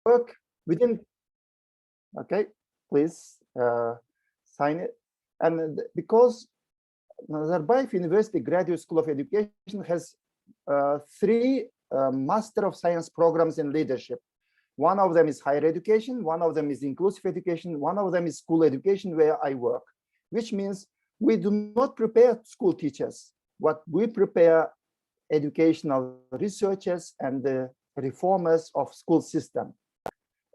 work within, okay, please sign it. And because Nazarbayev University Graduate School of Education has 3 Master of Science programs in leadership. One of them is higher education, one of them is inclusive education, one of them is school education where I work, which means we do not prepare school teachers, but we prepare educational researchers and the reformers of school system.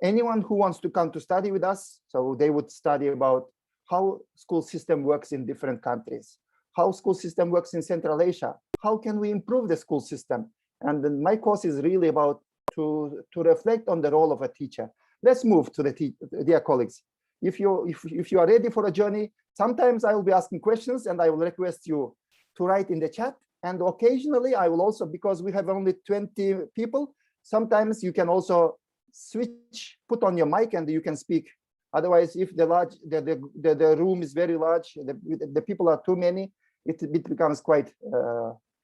Anyone who wants to come to study with us, so they would study about how school system works in different countries, how school system works in Central Asia, how can we improve the school system? And then my course is really about to reflect on the role of a teacher. Let's move to the dear colleagues. If you are ready for a journey, sometimes I will be asking questions and I will request you to write in the chat. And occasionally I will also, because we have only 20 people, sometimes you can also switch, put on your mic and you can speak. Otherwise, if the room is very large, the people are too many, it becomes quite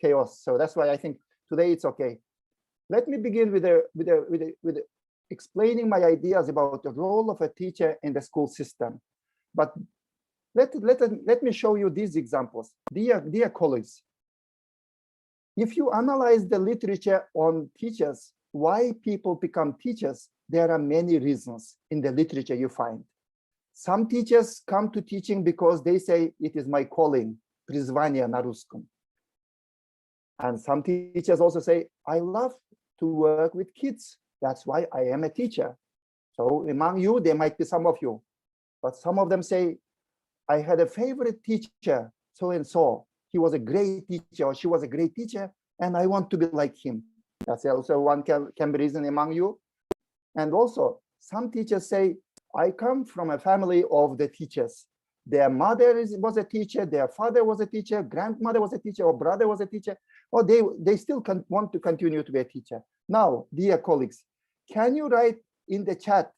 chaos. So that's why I think today it's okay. Let me begin with explaining my ideas about the role of a teacher in the school system. But let me show you these examples. Dear colleagues, if you analyze the literature on teachers, why people become teachers, there are many reasons in the literature you find. Some teachers come to teaching because they say, it is my calling, призвание на русском. And some teachers also say, I love to work with kids. That's why I am a teacher. So among you, there might be some of you, but some of them say, I had a favorite teacher, so-and-so. He was a great teacher, or she was a great teacher, and I want to be like him. That's also one can be reason among you. And also, some teachers say, I come from a family of the teachers. Their mother was a teacher, their father was a teacher, grandmother was a teacher, or brother was a teacher, or they still want to continue to be a teacher. Now, dear colleagues, can you write in the chat,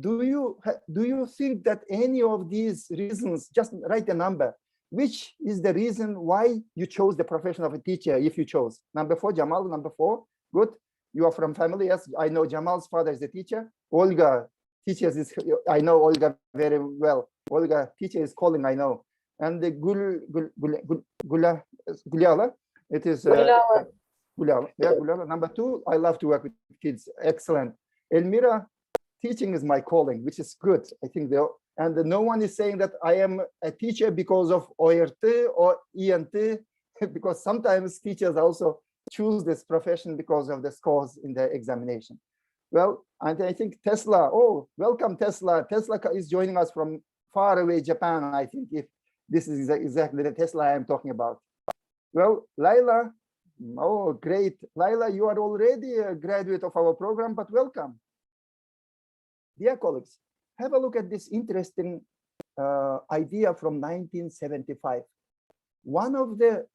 do you think that any of these reasons, just write a number, which is the reason why you chose the profession of a teacher, if you chose? Number 4, Jamal, number 4, good. You are from family, yes, I know Jamal's father is the teacher. Olga, teachers is, I know Olga very well. Olga, teacher is calling, I know. And the Gulyala, it is Gulyala. Yeah, Gulyala. Number 2, I love to work with kids. Excellent. Elmira, teaching is my calling, which is good. I think and no one is saying that I am a teacher because of ORT or ENT, because sometimes teachers also choose this profession because of the scores in the examination. Well, and I think Tesla, oh, welcome Tesla. Tesla is joining us from far away Japan, I think, if this is exactly the Tesla I'm talking about. Well, Laila, oh, great. Laila, you are already a graduate of our program, but welcome. Dear colleagues, have a look at this interesting idea from 1975. One of the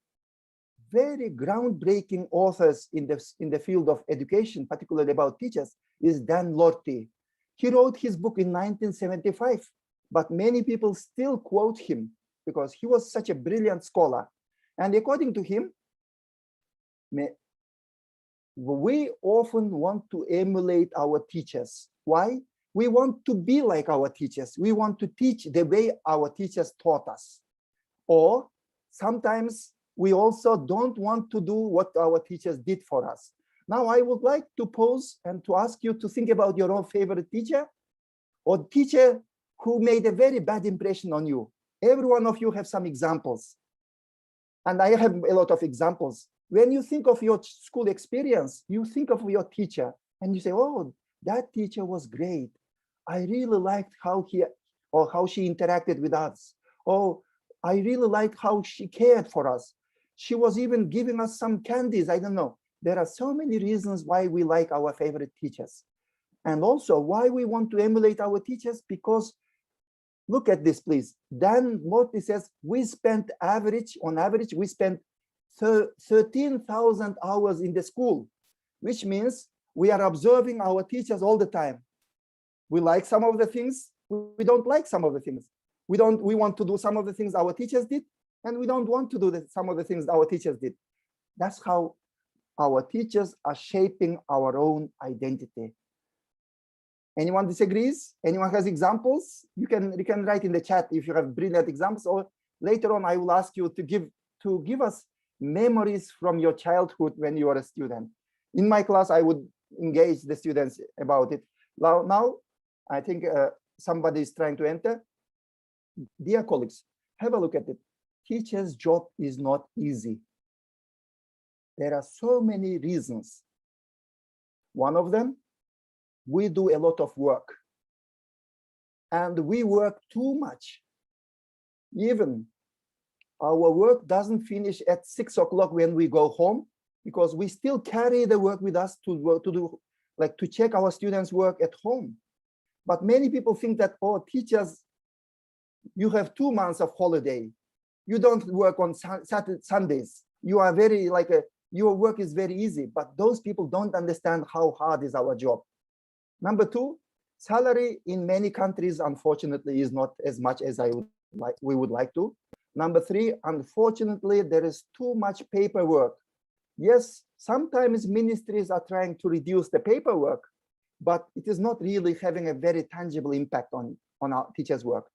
very groundbreaking authors in the field of education, particularly about teachers, is Dan Lorty. He wrote his book in 1975, but many people still quote him because he was such a brilliant scholar. And according to him, we often want to emulate our teachers. Why? We want to be like our teachers. We want to teach the way our teachers taught us. Or sometimes we also don't want to do what our teachers did for us. Now, I would like to pose and to ask you to think about your own favorite teacher or teacher who made a very bad impression on you. Every one of you have some examples. And I have a lot of examples. When you think of your school experience, you think of your teacher and you say, oh, that teacher was great. I really liked how he or how she interacted with us. Oh, I really liked how she cared for us. She was even giving us some candies. I don't know. There are so many reasons why we like our favorite teachers. And also why we want to emulate our teachers, because look at this, please. Dan Lorty says we spent on average, we spent 13,000 hours in the school, which means we are observing our teachers all the time. We like some of the things, we don't like some of the things. We want to do some of the things our teachers did, and we don't want to do some of the things our teachers did. That's how our teachers are shaping our own identity. Anyone disagrees? Anyone has examples? You can write in the chat if you have brilliant examples, or later on I will ask you to give us memories from your childhood when you were a student. In my class, I would engage the students about it. Now I think somebody is trying to enter. Dear colleagues, have a look at it. Teacher's job is not easy. There are so many reasons. One of them, we do a lot of work. And we work too much. Even our work doesn't finish at 6 o'clock when we go home, because we still carry the work with us to check our students' work at home. But many people think that, oh, teachers, you have 2 months of holiday. You don't work on Sundays. You are very your work is very easy, but those people don't understand how hard is our job. Number 2, salary in many countries, unfortunately, is not as much as we would like to. Number 3, unfortunately, there is too much paperwork. Yes, sometimes ministries are trying to reduce the paperwork, but it is not really having a very tangible impact on our teachers' work.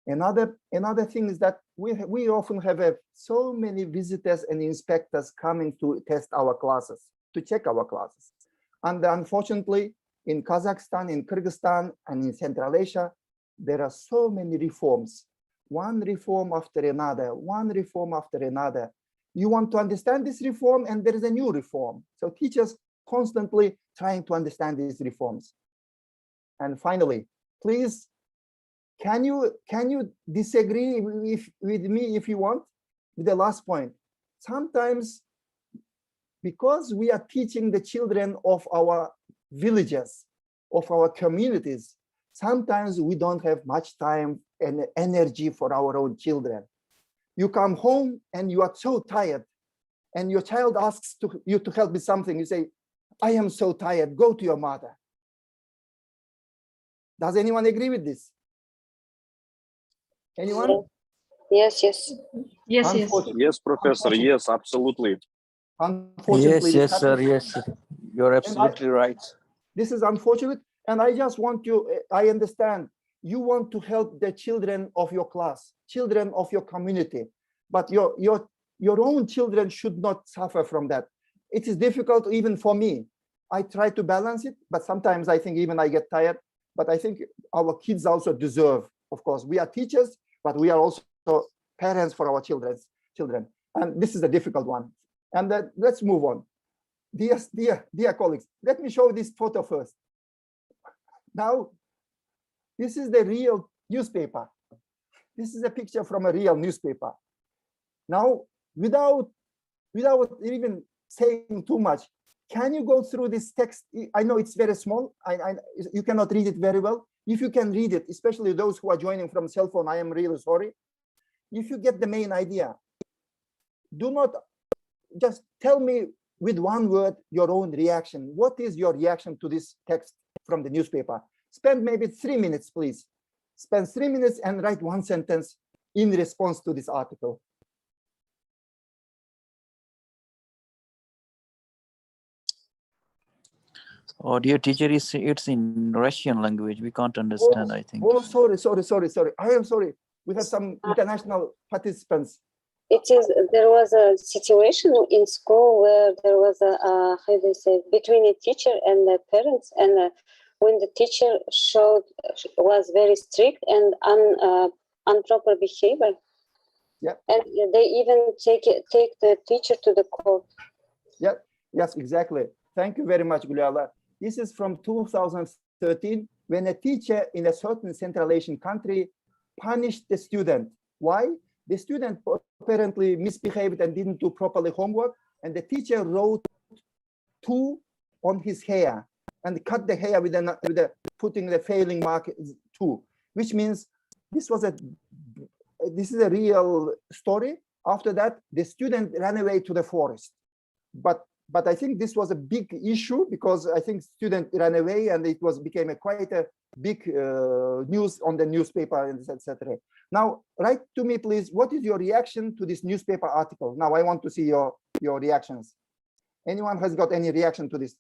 Another thing is that we often have so many visitors and inspectors coming to test our classes, to check our classes. And unfortunately, in Kazakhstan, in Kyrgyzstan, and in Central Asia, there are so many reforms. One reform after another, one reform after another. You want to understand this reform, and there is a new reform. So teachers constantly trying to understand these reforms. And finally, please, can you disagree with me if you want with the last point? Sometimes, because we are teaching the children of our villages, of our communities, sometimes we don't have much time and energy for our own children. You come home and you are so tired, and your child asks you to help with something. You say, I am so tired, go to your mother. Does anyone agree with this? Anyone? Yes. Yes, Professor. Yes, absolutely. Unfortunately, yes, sir. Yes, you're absolutely right. This is unfortunate, and I just want I understand you want to help the children of your class, children of your community, but your own children should not suffer from that. It is difficult even for me. I try to balance it, but sometimes I think even I get tired. But I think our kids also deserve, of course, we are teachers, but we are also parents for our children. And this is a difficult one. And let's move on. Dear colleagues, let me show this photo first. Now, this is the real newspaper. This is a picture from a real newspaper. Now, without even saying too much, can you go through this text? I know it's very small. You cannot read it very well. If you can read it, especially those who are joining from cell phone, I am really sorry. If you get the main idea, do not just tell me with one word your own reaction. What is your reaction to this text from the newspaper? Spend maybe 3 minutes, please. Spend 3 minutes and write one sentence in response to this article. Oh, dear teacher, it's in Russian language. We can't understand, I think. Oh, sorry. I am sorry. We have some international participants. There was a situation in school where there was between a teacher and the parents, and when the teacher was very strict and improper behavior. Yeah. And they even take the teacher to the court. Yeah. Yes, exactly. Thank you very much, Guliala. This is from 2013, when a teacher in a certain Central Asian country punished the student. Why? The student apparently misbehaved and didn't do properly homework, and the teacher wrote 2 on his hair and cut the hair with putting the failing mark 2, which means this is a real story. After that, the student ran away to the forest. But I think this was a big issue, because I think student ran away and it became quite a big news on the newspaper, etc. Now, write to me, please, what is your reaction to this newspaper article? Now, I want to see your reactions. Anyone has got any reaction to this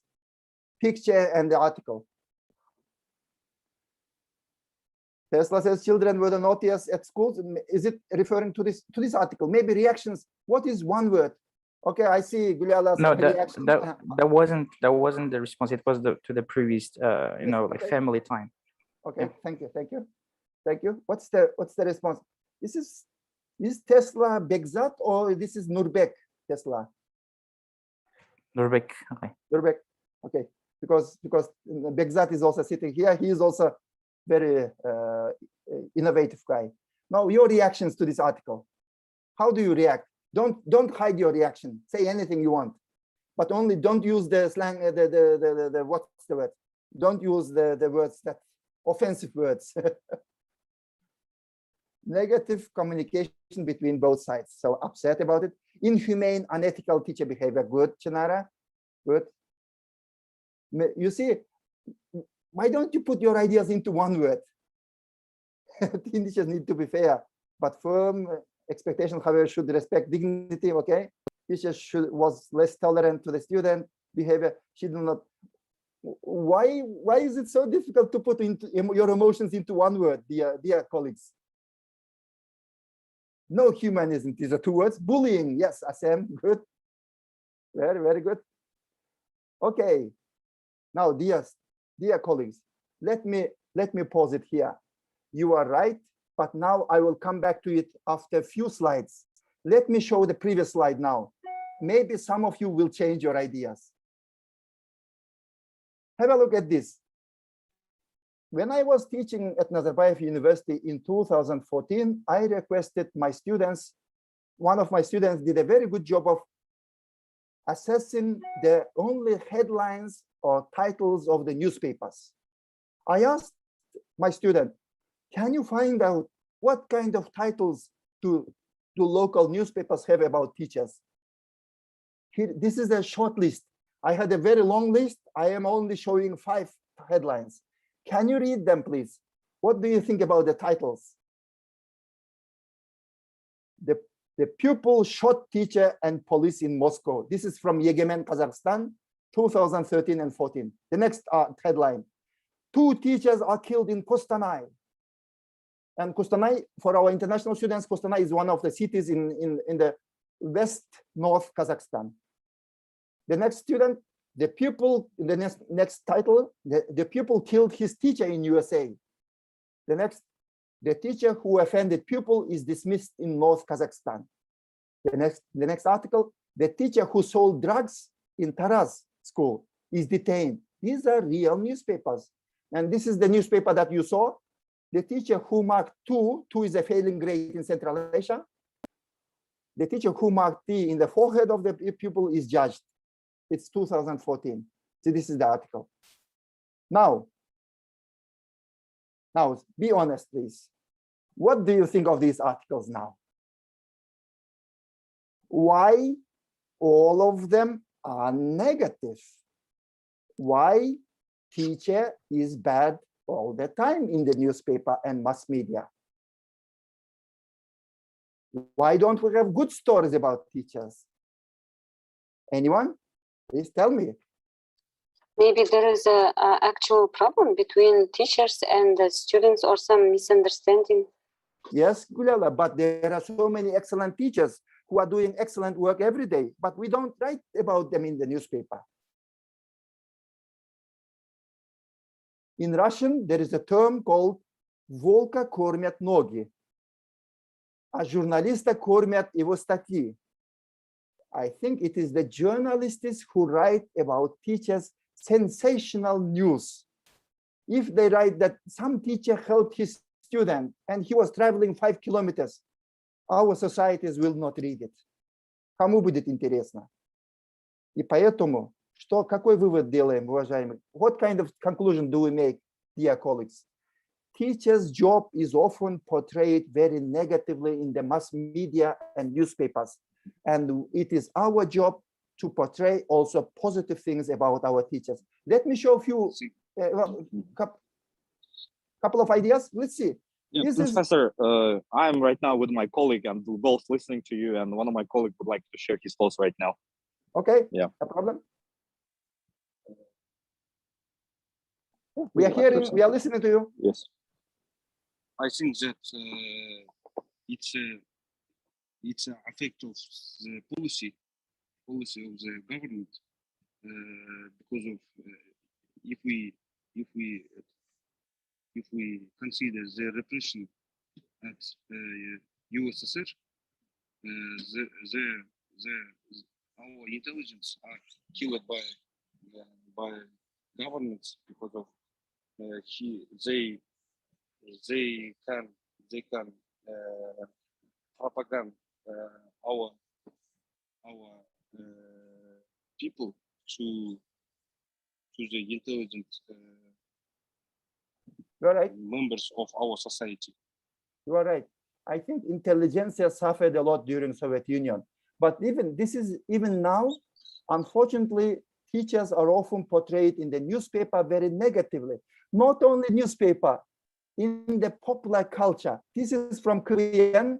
picture and the article? Tesla says children were the naughtiest at schools. Is it referring to this article? Maybe reactions. What is one word? Okay, I see Guliala's No, reaction. that wasn't the response. It was to the previous like family time. Okay, yeah. Thank you. What's the response? This is Tesla Begzat or this is Nurbek Tesla? Nurbek. Okay. Nurbek. Okay, because Begzat is also sitting here. He is also very innovative guy. Now, your reactions to this article. How do you react? Don't hide your reaction. Say anything you want, but only don't use the slang. The what's the word? Don't use the words that offensive words. Negative communication between both sides. So upset about it. Inhumane, unethical teacher behavior. Good, Chinara. Good. You see, why don't you put your ideas into one word? Teachers need to be fair, but firm expectation, however, should respect dignity. Okay, teachers was less tolerant to the student behavior. She do not. Why is it so difficult to put into your emotions into one word, dear colleagues? No humanism. These are two words. Bullying. Yes, Asem. Good. Very good. Okay. Now, dear colleagues, let me pause it here. You are right, but now I will come back to it after a few slides. Let me show the previous slide now. Maybe some of you will change your ideas. Have a look at this. When I was teaching at Nazarbayev University in 2014, I requested my students, one of my students did a very good job of assessing the only headlines or titles of the newspapers. I asked my student, can you find out what kind of titles do local newspapers have about teachers? This is a short list. I had a very long list. I am only showing 5 headlines. Can you read them, please? What do you think about the titles? The pupil shot teacher and police in Moscow. This is from Yegemen, Kazakhstan, 2013 and 14. The next headline, 2 teachers are killed in Kostanay. And Kostanay, for our international students, Kostanay is one of the cities in the west-north Kazakhstan. The next student, the pupil, the next title, the pupil killed his teacher in USA. The next, the teacher who offended pupil is dismissed in North Kazakhstan. The next article, the teacher who sold drugs in Taraz school is detained. These are real newspapers. And this is the newspaper that you saw. The teacher who marked 2 is a failing grade in Central Asia. The teacher who marked T in the forehead of the pupil is judged. It's 2014. So this is the article. Now, be honest, please. What do you think of these articles now? Why all of them are negative? Why teacher is bad all the time in the newspaper and mass media? Why don't we have good stories about teachers? Anyone? Please tell me. Maybe there is an actual problem between teachers and the students or some misunderstanding. Yes, Gulala, but there are so many excellent teachers who are doing excellent work every day, but we don't write about them in the newspaper. In Russian, there is a term called «Волка кормят ноги», а журналиста кормят его статьи. I think it is the journalists who write about teachers' sensational news. If they write that some teacher helped his student and he was traveling 5 kilometers, our societies will not read it. Кому будет интересно? И поэтому, какой вывод делаем, уважаемые? What kind of conclusion do we make, dear colleagues? Teachers' job is often portrayed very negatively in the mass media and newspapers. And it is our job to portray also positive things about our teachers. Let me show a few, couple of ideas. Let's see. Yeah, Professor, I'm right now with my colleague and we're both listening to you, and one of my colleagues would like to share his thoughts right now. Okay, yeah, no problem. We are hearing, we are listening to you. Yes. I think that it's an effect of the policy of the government, because of if we consider the repression at USSR, our intelligence are killed by governments because of they can propaganda our people to the intelligent You're right. members of our society. You are right. I think intelligentsia suffered a lot during Soviet Union, but even now, unfortunately, teachers are often portrayed in the newspaper very negatively. Not only newspaper, in the popular culture. This is from KVN,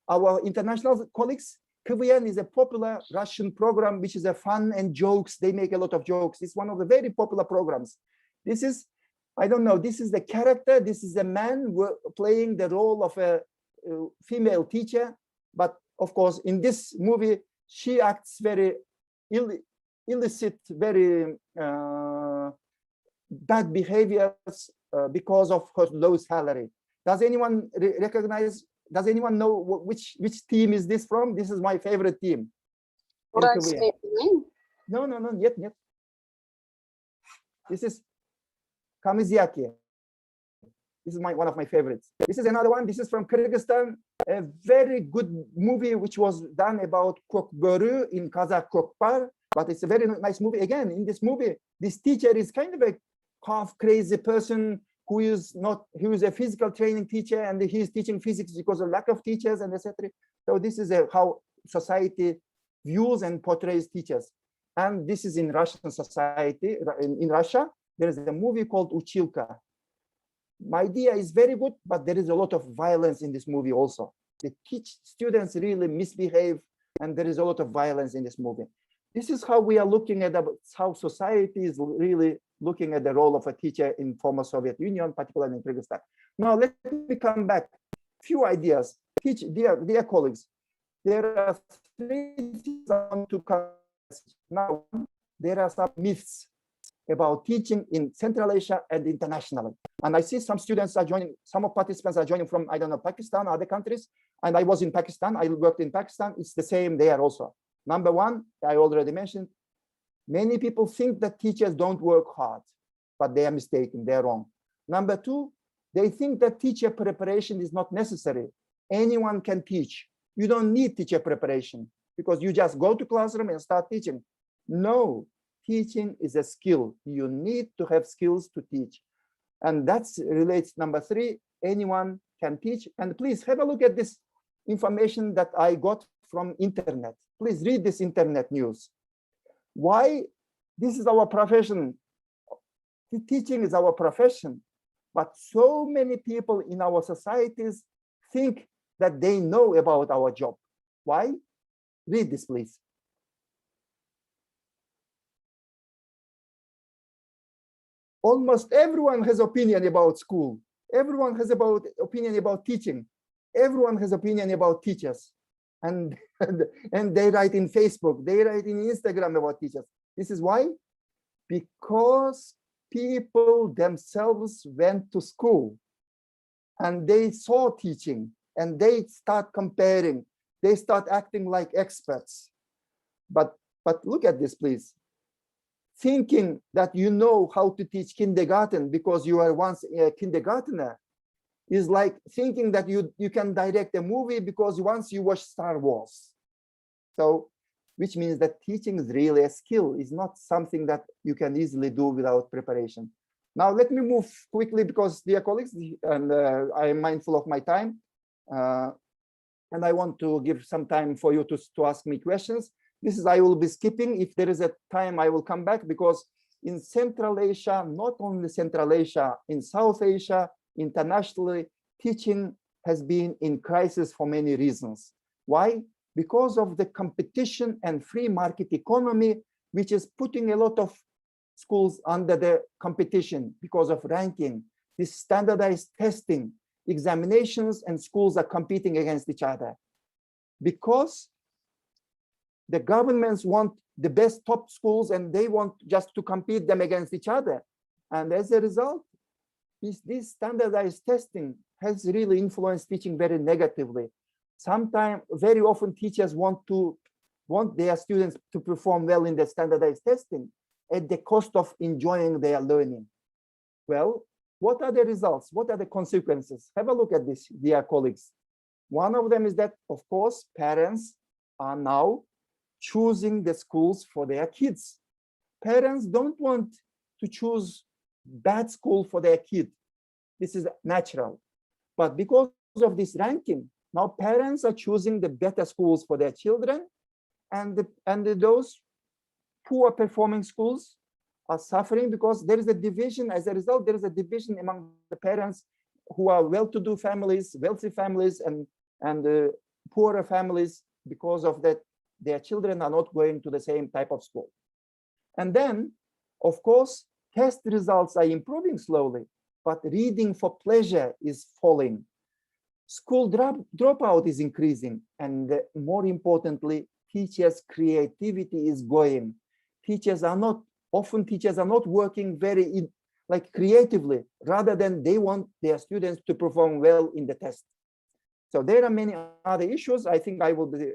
our international colleagues. KVN is a popular Russian program, which is a fun and jokes. They make a lot of jokes. It's one of the very popular programs. This is, I don't know, this is the character. This is a man playing the role of a female teacher. But of course, in this movie, she acts very illicit, very bad behaviors because of her low salary. Does anyone recognize? Does anyone know which team is this from? This is my favorite team. No, yet. This is Kamizyaki. This is one of my favorites. This is another one. This is from Kyrgyzstan. A very good movie which was done about Kokboru in Kazakh Kokpar. But it's a very nice movie. Again, in this movie, this teacher is kind of a half crazy person who is a physical training teacher, and he is teaching physics because of lack of teachers and etc. So this is how society views and portrays teachers. And this is in Russian society. In Russia, there is a movie called Uchilka. My idea is very good, but there is a lot of violence in this movie also. The students really misbehave, and there is a lot of violence in this movie. This is how we are looking at how society is really looking at the role of a teacher in former Soviet Union, particularly in Kyrgyzstan. Now, let me come back. Few ideas. Dear colleagues, there are 3 things I want to cover. Now, there are some myths about teaching in Central Asia and internationally. And I see some students are joining, some of participants are joining from, I don't know, Pakistan, other countries. And I was in Pakistan, I worked in Pakistan. It's the same there also. Number one, I already mentioned, many people think that teachers don't work hard, but they are mistaken, they're wrong. Number two, they think that teacher preparation is not necessary. Anyone can teach. You don't need teacher preparation because you just go to classroom and start teaching. No, teaching is a skill. You need to have skills to teach. And that relates number 3, anyone can teach. And please have a look at this information that I got from internet. Please read this internet news. Why? This is our profession. Teaching is our profession. But so many people in our societies think that they know about our job. Why? Read this, please. Almost everyone has opinion about school. Everyone has opinion about teaching. Everyone has opinion about teachers. And they write in Facebook, they write in Instagram about teachers. This is why? Because people themselves went to school and they saw teaching and they start comparing. They start acting like experts. But look at this, please. Thinking that you know how to teach kindergarten because you were once a kindergartner is like thinking that you can direct a movie because once you watch Star Wars. So, which means that teaching is really a skill. It's not something that you can easily do without preparation. Now, let me move quickly because, dear colleagues, and I am mindful of my time. And I want to give some time for you to ask me questions. This is, I will be skipping. If there is a time, I will come back because in Central Asia, not only Central Asia, in South Asia, internationally, teaching has been in crisis for many reasons. Why? Because of the competition and free market economy, which is putting a lot of schools under the competition because of ranking, this standardized testing, examinations and schools are competing against each other, because the governments want the best top schools and they want just to compete them against each other. And as a result, this standardized testing has really influenced teaching very negatively. Sometimes, very often, teachers want their students to perform well in the standardized testing at the cost of enjoying their learning. Well, what are the results? What are the consequences? Have a look at this, dear colleagues. One of them is that, of course, parents are now choosing the schools for their kids. Parents don't want to choose bad school for their kid. This is natural. But because of this ranking, now parents are choosing the better schools for their children, and those poor performing schools are suffering because there is a division. As a result, there is a division among the parents who are well-to-do families, wealthy families, and poorer families, because of that their children are not going to the same type of school. And then, of course, test results are improving slowly, but reading for pleasure is falling. School dropout is increasing, and more importantly, teachers' creativity is going. Teachers are not working very creatively, rather than they want their students to perform well in the test. So there are many other issues. I think I will be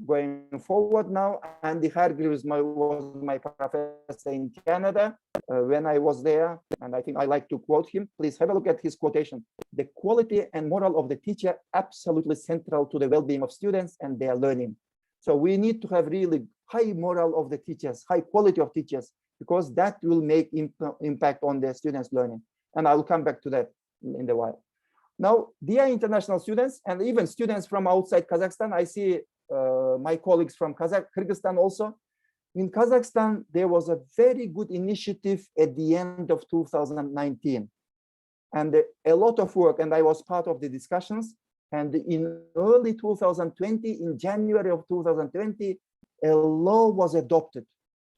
going forward now. Andy Hargreaves was my professor in Canada when I was there, and I think I like to quote him. Please have a look at his quotation. "The quality and moral of the teacher absolutely central to the well-being of students and their learning." So we need to have really high moral of the teachers, high quality of teachers, because that will make impact on the students' learning. And I will come back to that in a while. Now, dear international students, and even students from outside Kazakhstan, I see my colleagues from Kyrgyzstan also. In Kazakhstan, there was a very good initiative at the end of 2019. And a lot of work, and I was part of the discussions. And in early 2020, in January of 2020, a law was adopted.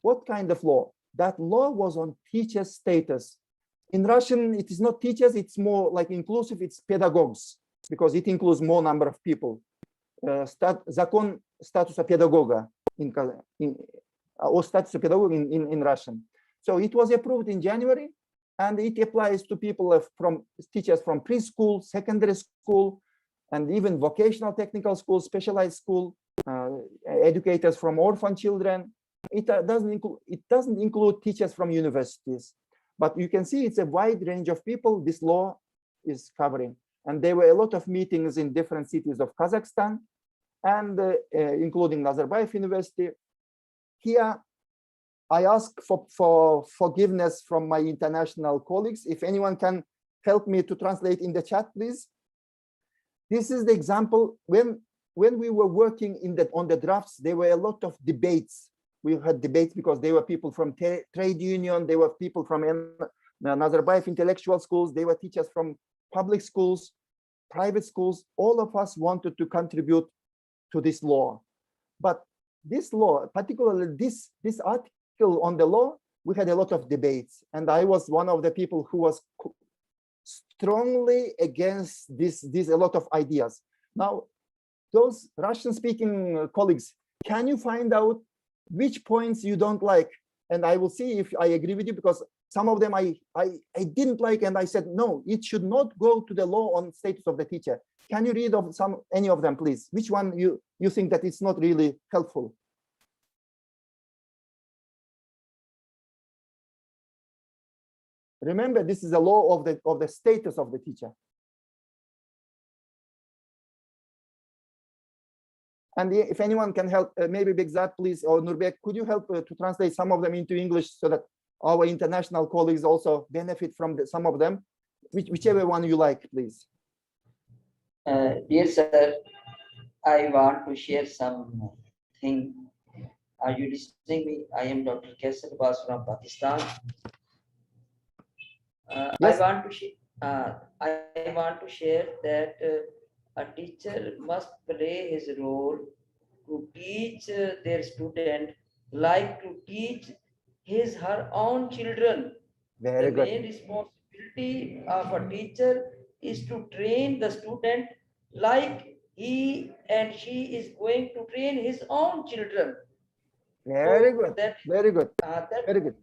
What kind of law? That law was on teacher status. In Russian, it is not teachers, it's more like inclusive, it's pedagogues, because it includes more number of people. Закон статуса педагога or статуса педагога in Russian. So it was approved in January, and it applies to people from teachers from preschool, secondary school, and even vocational technical school, specialized school, educators from orphan children. It doesn't include teachers from universities, but you can see it's a wide range of people this law is covering. And there were a lot of meetings in different cities of Kazakhstan, and including Nazarbayev University. Here, I ask for forgiveness from my international colleagues. If anyone can help me to translate in the chat, please. This is the example. When we were working on the drafts, there were a lot of debates. We had debates because there were people from trade union, there were people from Nazarbayev intellectual schools, there were teachers from public schools, private schools. All of us wanted to contribute to this law. But this law, particularly this article on the law, we had a lot of debates. And I was one of the people who was strongly against a lot of ideas. Now, those Russian-speaking colleagues, can you find out which points you don't like? And I will see if I agree with you, because some of them I didn't like, and I said, no, it should not go to the law on status of the teacher. Can you read of any of them, please? Which one you think that it's not really helpful? Remember, this is a law of the status of the teacher. And if anyone can help, maybe Begzat, please, or Nurbek, could you help to translate some of them into English so that our international colleagues also benefit from some of them? Whichever one you like, please. Dear sir, I want to share something. Are you listening me? I am Dr. Kaisar Abbas from Pakistan. Yes. I want to share that a teacher must play his role to teach their student like to teach her own children. Very The good. main responsibility of a teacher is to train the student like he and she is going to train his own children. Very So good. that Very good. that Very good.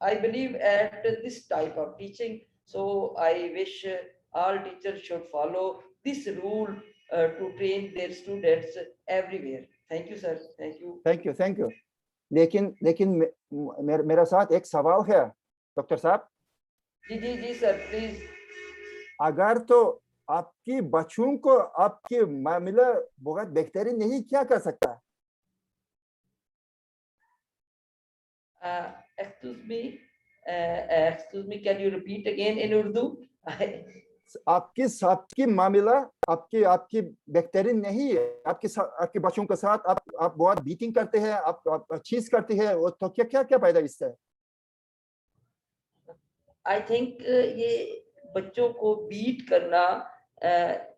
I believe at this type of teaching. So I wish all teachers should follow this rule to train their students everywhere. Thank you, sir. Thank you. Thank you. Thank you. लेकिन मेरा साथ एक सवाल है doctor साहब। जी sir please. अगर तो आपकी बच्चों को आपकी मामला बहुत बेहतरीन नहीं, क्या कर सकता है? Excuse me, can you repeat again in Urdu? आपकी मामला आपकी बेहतरीन नहीं है, आपके बच्चों के साथ आप बहुत बीटिंग करते हैं, आप चीज करते हैं, तो क्या फायदा इससे? I think ये बच्चों को बीट करना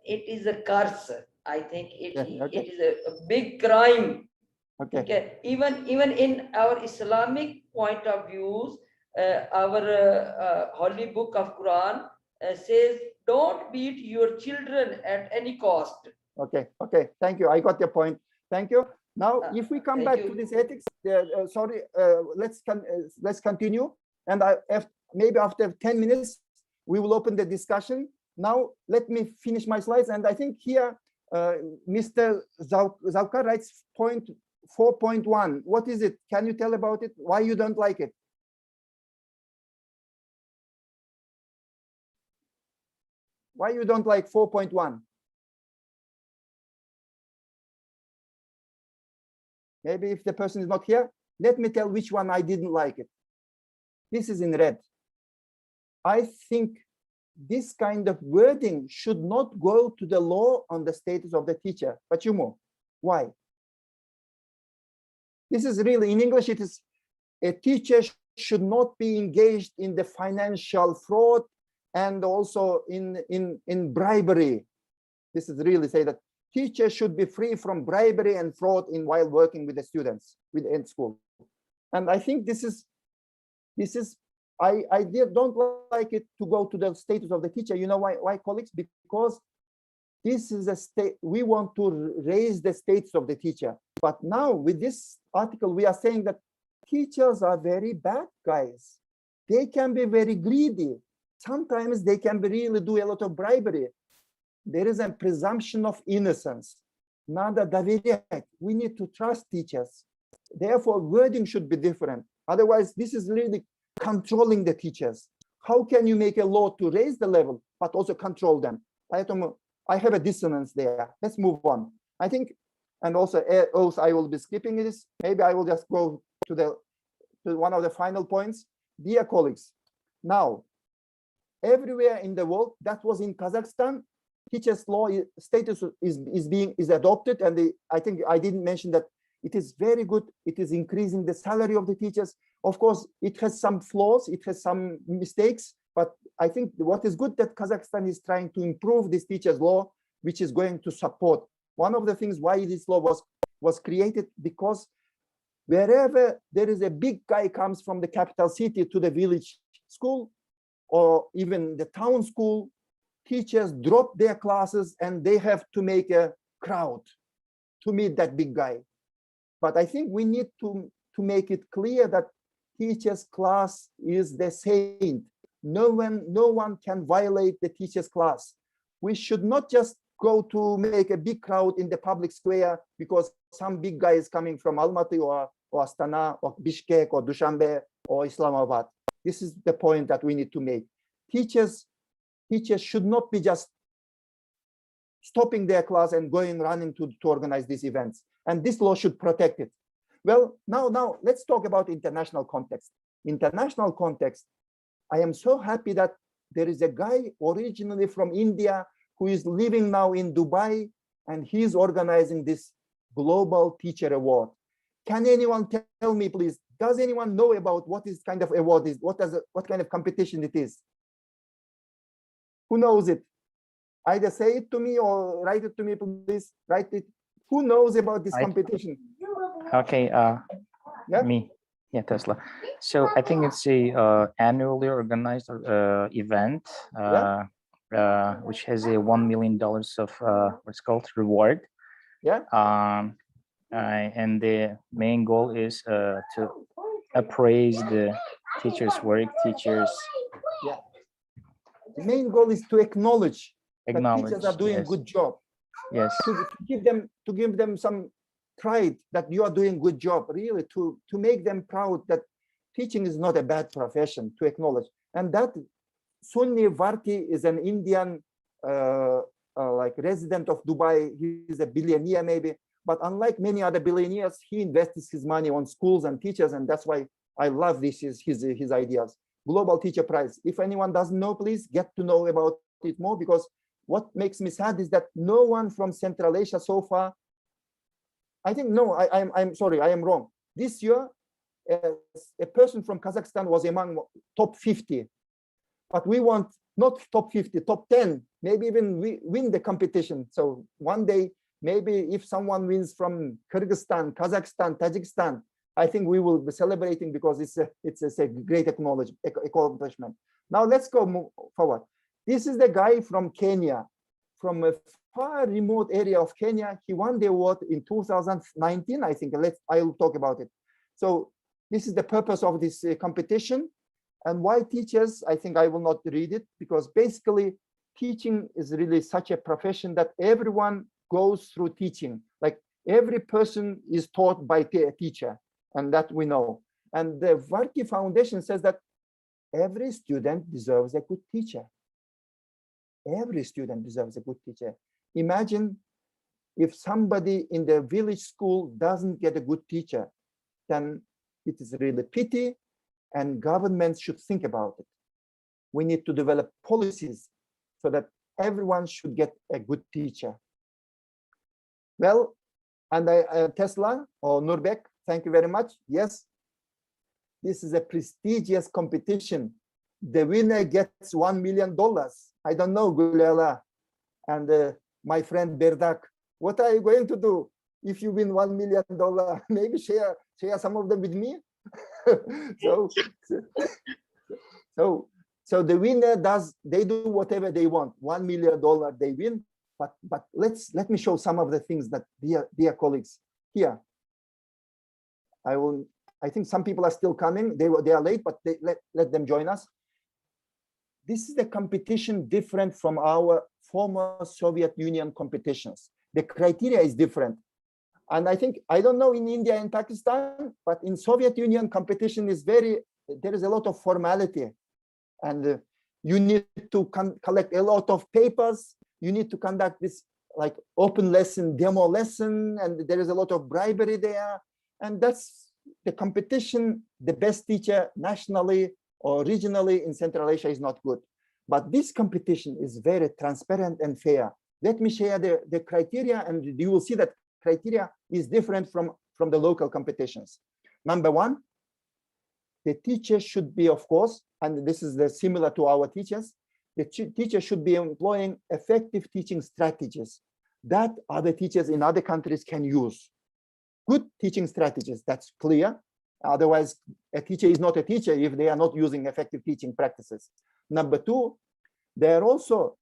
it is a curse. I think it is a big crime. Okay. Even in our Islamic point of views, our holy book of Quran says don't beat your children at any cost. Okay. Thank you. I got your point. Thank you. Now, if we come back to this ethics, let's continue. And maybe after 10 minutes, we will open the discussion. Now, let me finish my slides. And I think here, Mr. Zaukar writes point 4.1. What is it? Can you tell about it? Why you don't like it? Why you don't like 4.1? Maybe if the person is not here, let me tell which one I didn't like it. This is in red. I think this kind of wording should not go to the law on the status of the teacher. But why? This is really, in English, it is a teacher should not be engaged in the financial fraud and also in bribery. This is really say that teachers should be free from bribery and fraud while working with the students in school. And I think this is I don't like it to go to the status of the teacher. You know why, colleagues? Because this is a state, we want to raise the status of the teacher. But now with this article, we are saying that teachers are very bad guys. They can be very greedy. Sometimes they can really do a lot of bribery. There is a presumption of innocence. We need to trust teachers. Therefore, wording should be different. Otherwise, this is really controlling the teachers. How can you make a law to raise the level, but also control them? I have a dissonance there. Let's move on. I think, and also I will be skipping this. Maybe I will just go to one of the final points. Dear colleagues, now, everywhere in the world, that was in Kazakhstan, teachers' law status is adopted, and I think I didn't mention that it is very good. It is increasing the salary of the teachers. Of course, it has some flaws, it has some mistakes, but I think what is good that Kazakhstan is trying to improve this teachers' law, which is going to support. One of the things why this law was created, because wherever there is a big guy comes from the capital city to the village school, or even the town school, teachers drop their classes and they have to make a crowd to meet that big guy. But I think we need to make it clear that teacher's class is the saint. No one can violate the teacher's class. We should not just go to make a big crowd in the public square because some big guy is coming from Almaty or Astana or Bishkek or Dushanbe or Islamabad. This is the point that we need to make. Teachers should not be just stopping their class and running to organize these events. And this law should protect it. Well, now let's talk about international context. International context, I am so happy that there is a guy originally from India who is living now in Dubai, and he's organizing this Global Teacher Award. Can anyone tell me, please, does anyone know about what this kind of award is? What kind of competition it is? Who knows it? Either say it to me or write it to me, please. Write it. Who knows about this competition? Okay, me. Yeah, Tesla. So I think it's a annually organized event which has a $1 million of what's called reward. Yeah. And the main goal is to appraise the teachers' work, teachers. Yeah. The main goal is to acknowledge that teachers are doing a yes. good job. Yes. To give them some pride that you are doing a good job, really, to make them proud that teaching is not a bad profession, to acknowledge. And that Sunni Varti is an Indian like resident of Dubai. He's a billionaire maybe, but unlike many other billionaires, he invests his money on schools and teachers, and that's why I love this his ideas. Global Teacher Prize. If anyone doesn't know, please get to know about it more, because what makes me sad is that no one from Central Asia so far, I think, no, I'm sorry, I am wrong. This year, a person from Kazakhstan was among top 50, but we want not top 50, top 10, maybe even we win the competition. So one day, maybe if someone wins from Kyrgyzstan, Kazakhstan, Tajikistan, I think we will be celebrating, because it's a great accomplishment. Now let's move forward. This is the guy from Kenya, from a far remote area of Kenya. He won the award in 2019, I think. I will talk about it. So this is the purpose of this competition. And why teachers? I think I will not read it, because basically teaching is really such a profession that everyone goes through teaching. Like every person is taught by a teacher, and that we know. And the Varki Foundation says that every student deserves a good teacher. Every student deserves a good teacher. Imagine if somebody in the village school doesn't get a good teacher, then it is really pity, and governments should think about it. We need to develop policies so that everyone should get a good teacher. Well, and Tesla or Nurbek, thank you very much. Yes, this is a prestigious competition. The winner gets $1 million. I don't know, Gulela and my friend Berdak, what are you going to do if you win $1 million? Maybe share some of them with me. So the winner they do whatever they want. $1 million they win. But let me show some of the things that dear colleagues here. I think some people are still coming. They are late, but let them join us. This is the competition different from our former Soviet Union competitions. The criteria is different. And I don't know in India and Pakistan, but in Soviet Union competition is there is a lot of formality, and you need to collect a lot of papers. You need to conduct this like open lesson, demo lesson, and there is a lot of bribery there. And that's the competition. The best teacher nationally or regionally in Central Asia is not good. But this competition is very transparent and fair. Let me share the criteria, and you will see that criteria is different from the local competitions. Number one, the teacher should be, of course, and this is similar to our teachers, the teacher should be employing effective teaching strategies that other teachers in other countries can use. Good teaching strategies, that's clear. Otherwise, a teacher is not a teacher if they are not using effective teaching practices. Number two, they are also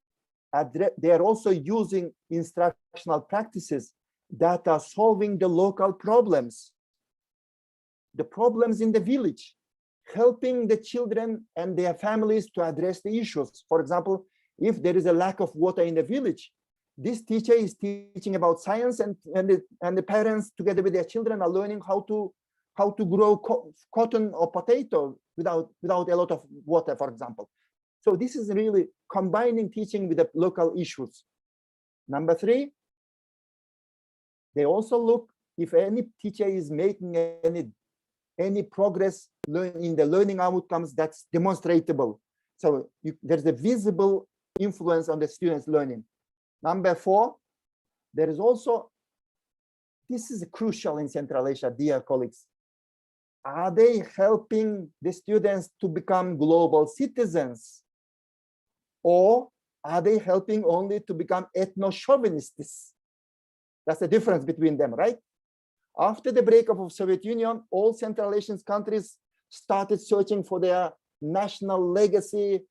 using instructional practices that are solving the local problems, the problems in the village, helping the children and their families to address the issues. For example, if there is a lack of water in the village, this teacher is teaching about science, and the parents together with their children are learning how to grow cotton or potato without a lot of water, for example. So this is really combining teaching with the local issues. Number three, they also look if any teacher is making any progress in the learning outcomes that's demonstrable. So there's a visible influence on the students' learning. Number four, there is also, this is crucial in Central Asia, dear colleagues. Are they helping the students to become global citizens? Or are they helping only to become ethno-chauvinists? That's the difference between them, right? After the breakup of Soviet Union, all Central Asian countries started searching for their national legacy,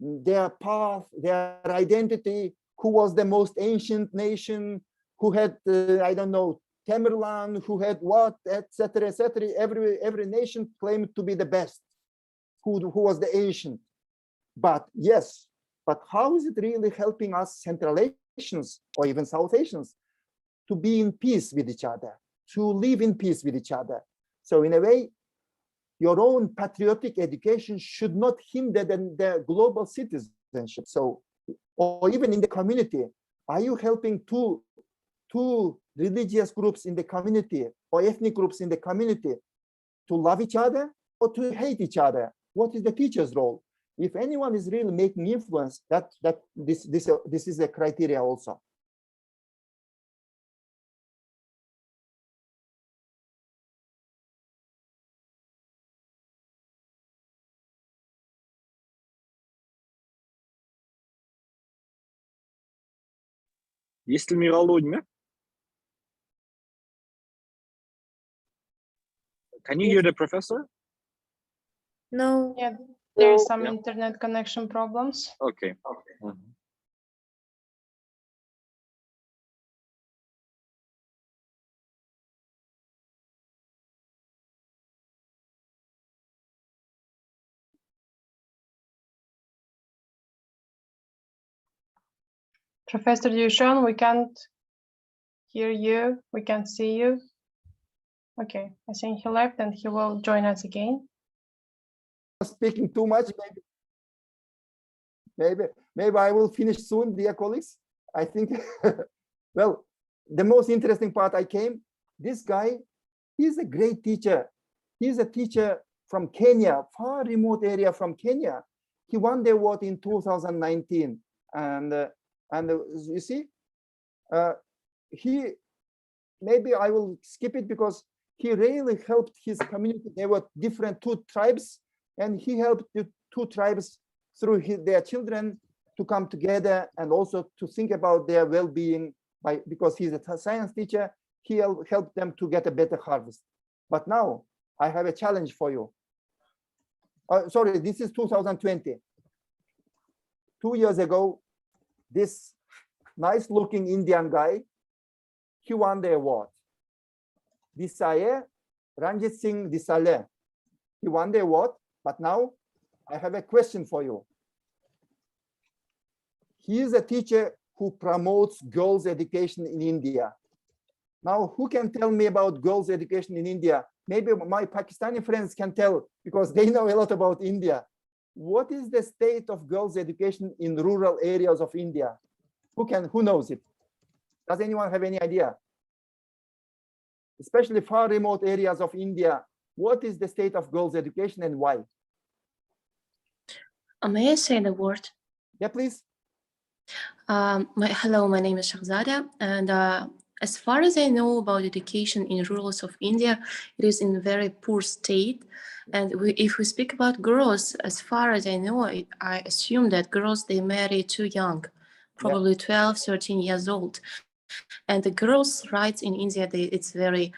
their path, their identity, who was the most ancient nation, who had, I don't know, Tamerlan, who had what, etc., etc. Every nation claimed to be the best, who was the ancient. But yes, but how is it really helping us Central Asians or even South Asians to be in peace with each other, to live in peace with each other? So in a way, your own patriotic education should not hinder the global citizenship. So, or even in the community, are you helping two religious groups in the community or ethnic groups in the community to love each other or to hate each other? What is the teacher's role? If anyone is really making influence, this is a criteria also. Есть ли Миралудьме? Can you hear the professor? No. Yeah, there's No. some internet connection problems. Okay. Mhm. Professor Duishon, we can't hear you. We can't see you. Okay, I think he left and he will join us again. Speaking too much, maybe I will finish soon, dear colleagues. I think, well, the most interesting part this guy, he's a great teacher. He's a teacher from Kenya, far remote area from Kenya. He won the award in 2019. And you see, maybe I will skip it because he really helped his community. There were two tribes, and he helped the two tribes through their children to come together and also to think about their well-being. Because he's a science teacher, he'll help them to get a better harvest. But now I have a challenge for you. Sorry, this is 2020. 2 years ago, this nice-looking Indian guy, he won the award. Disaye Ranjit Singh Disale. He won the award, but now I have a question for you. He is a teacher who promotes girls' education in India. Now, who can tell me about girls' education in India? Maybe my Pakistani friends can tell because they know a lot about India. What is the state of girls' education in rural areas of India? Who knows it? Does anyone have any idea? Especially far remote areas of India, what is the state of girls' education and why? May I say the word? Yeah, please. Hello, my name is Shahzada, and as far as I know about education in rurals of India, it is in a very poor state. And if we speak about girls, as far as I know, I assume that girls, they marry too young, probably 12, 13 years old. And the girls' rights in India, it's very,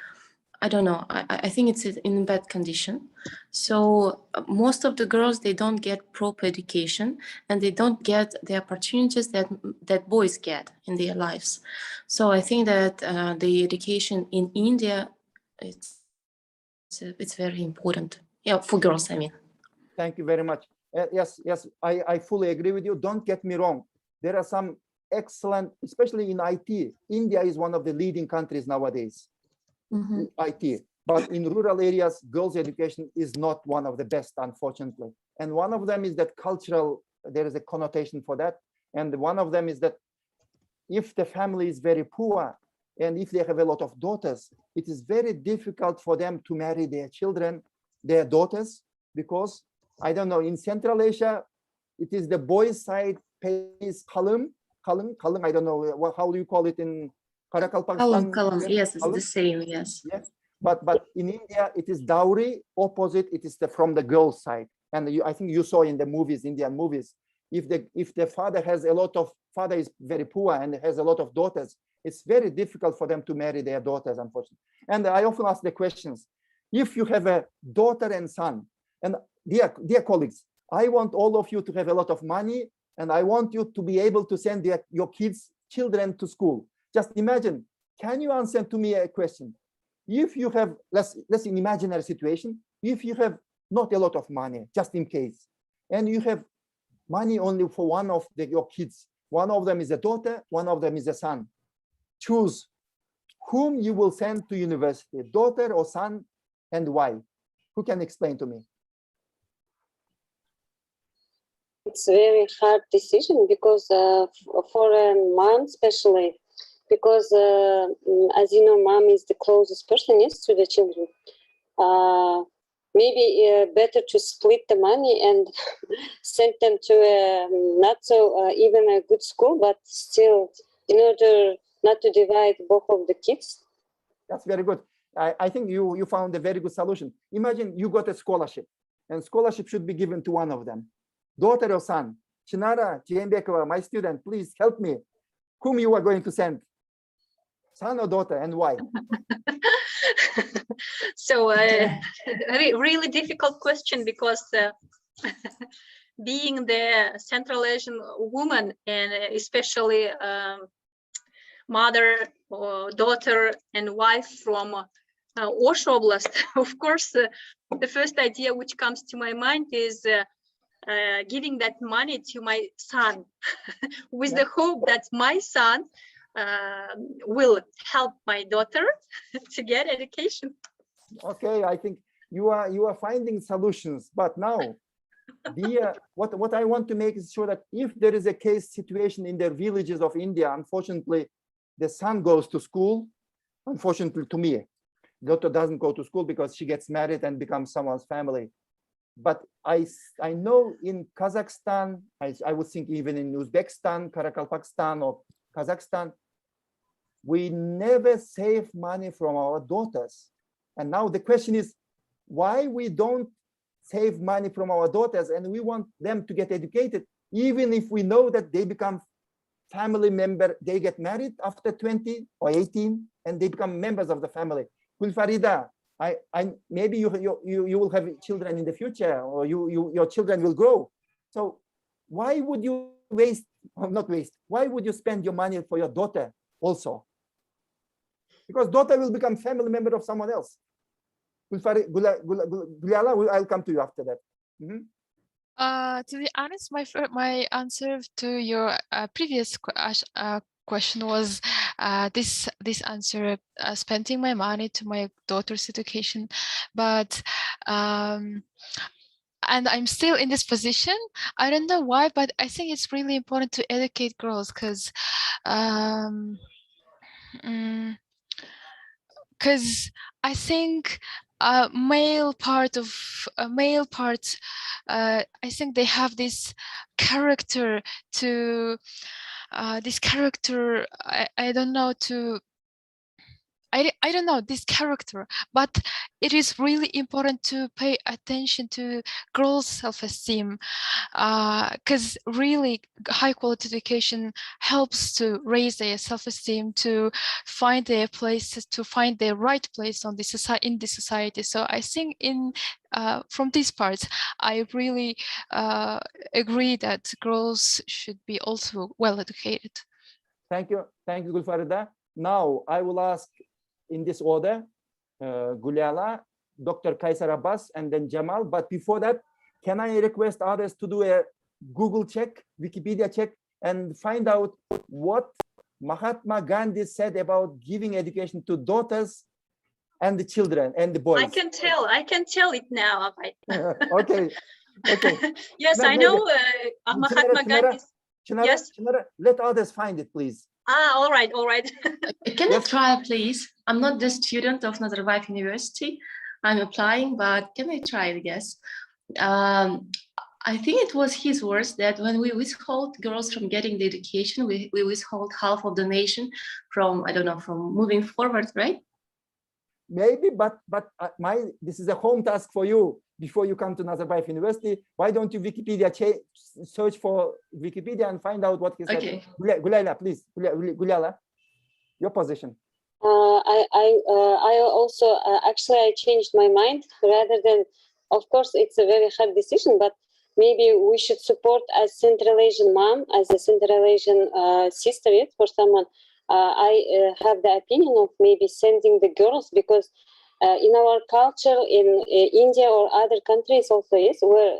I don't know, I think it's in bad condition. So most of the girls, they don't get proper education and they don't get the opportunities that boys get in their lives. So I think that the education in India, it's very important. Yeah, for girls, I mean. Thank you very much. Yes, I fully agree with you. Don't get me wrong. There are some excellent, especially in IT. India is one of the leading countries nowadays. IT, but in rural areas, girls' education is not one of the best, unfortunately. And one of them is that cultural, there is a connotation for that. And one of them is that if the family is very poor and if they have a lot of daughters, it is very difficult for them to marry their children, their daughters, because I don't know, in Central Asia, it is the boys' side pays kalam, I don't know, how do you call it in Karakalpakstan? Kalam, yes, it's the same, yes. Yes, but in India, it is dowry, opposite, it is from the girl's side. And I think you saw in the movies, Indian movies, if the father is very poor and has a lot of daughters, it's very difficult for them to marry their daughters, unfortunately. And I often ask the questions, if you have a daughter and son, and dear colleagues, I want all of you to have a lot of money, and I want you to be able to send your children to school. Just imagine, can you answer to me a question? If you have, let's an imaginary situation, if you have not a lot of money, just in case, and you have money only for one of your kids, one of them is a daughter, one of them is a son, choose whom you will send to university, daughter or son, and why? Who can explain to me? It's a very hard decision because for a mom especially, because as you know, mom is the closest person to the children. Maybe better to split the money and send them to a not so even a good school, but still in order not to divide both of the kids. That's very good. I think you found a very good solution. Imagine you got a scholarship, and scholarship should be given to one of them, daughter or son. Chinara Chiembekova, my student, please help me. Whom you are going to send? Son or daughter, and why? So really difficult question, because being the Central Asian woman, and especially mother or daughter and wife from Osh Oblast, of course, the first idea which comes to my mind is giving that money to my son with the hope that my son will help my daughter to get education. Okay, I think you are finding solutions, but now what I want to make is sure that if there is a case situation in the villages of India, unfortunately, the son goes to school. Unfortunately to me, daughter doesn't go to school because she gets married and becomes someone's family. But I know in Kazakhstan, I would think even in Uzbekistan, Karakalpakstan, or Kazakhstan, we never save money from our daughters. And now the question is, why we don't save money from our daughters and we want them to get educated, even if we know that they become family member, they get married after 20 or 18 and they become members of the family. Gulfarida, maybe you will have children in the future, or your children will grow. So why would you waste, or not waste, why would you spend your money for your daughter also? Because daughter will become family member of someone else. Guliala, I'll come to you after that. To be honest, my answer to your previous question was this answer, spending my money to my daughter's education, but and I'm still in this position. I don't know why, but I think it's really important to educate girls, because I think male parts, I think they have this character to I don't know, I don't know this character, but it is really important to pay attention to girls' self-esteem, because really high quality education helps to raise their self-esteem, to find their places, to find their right place in the society. So I think from these parts, I really agree that girls should be also well educated. Thank you, Gulfarida. Now I will ask in this order, Guliala, Dr. Kaysar Abbas, and then Jamal. But before that, can I request others to do a Google check, Wikipedia check, and find out what Mahatma Gandhi said about giving education to daughters and the children and the boys? I can tell it now. Okay. Yes, I know Mahatma Gandhi. Yes. Let others find it, please. All right. Can I try, please? I'm not the student of Nazarbayev University. I'm applying, but can I try, I guess? I think it was his words that when we withhold girls from getting the education, we withhold half of the nation from, I don't know, from moving forward, right? Maybe, but this is a home task for you. Before you come to Nazarbayev University, why don't you Wikipedia search for Wikipedia and find out what he said? Okay. Gulala, please. Gulala, your position. I also actually I changed my mind, rather than, of course, it's a very hard decision, but maybe we should support as Central Asian mom, as a Central Asian sister, for someone. I have the opinion of maybe sending the girls, because in our culture in India or other countries also is, where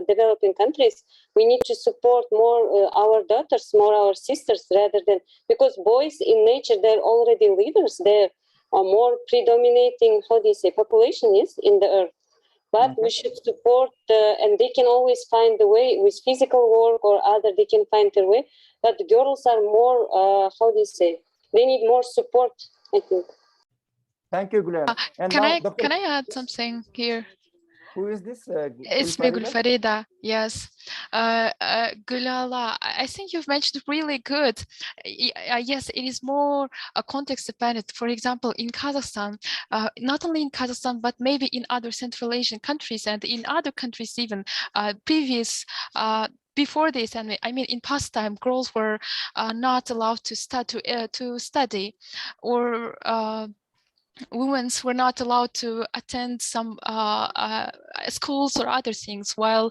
developing countries, we need to support more our daughters, more our sisters, rather than, because boys in nature, they're already leaders, they're more predominating, how do you say, population is in the earth. But we should support, and they can always find the way with physical work or other, they can find their way. But the girls are more, how do you say, they need more support, I think. Thank you, Gulen. And Can now, I Dr. can I add something here? Who is this? It's me, Gulfarida. Yes, Gulala. I think you've mentioned really good. Yes, it is more context dependent. For example, in Kazakhstan, not only in Kazakhstan, but maybe in other Central Asian countries and in other countries even before this, and I mean in past time, girls were not allowed to study, or women were not allowed to attend some schools or other things, while